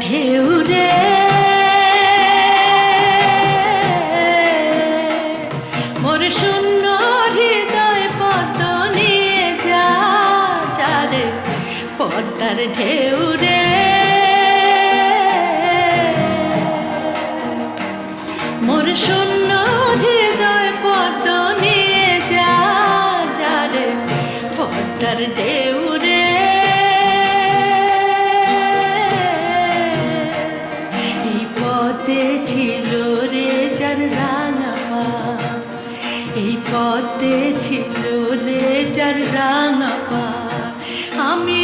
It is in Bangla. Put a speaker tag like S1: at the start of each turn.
S1: ঢেউ রে মোর শূন্য হৃদয় পদ্ম নিয়ে যা রে পদ্মার ঢেউ রে মোর শূন্য হৃদয় পদ্ম নিয়ে যা রে পদ্মার ঢেউ রে এই পথে ছিল রে যার রাঙা পা এই পথে ছিল রে যার রাঙা পা আমি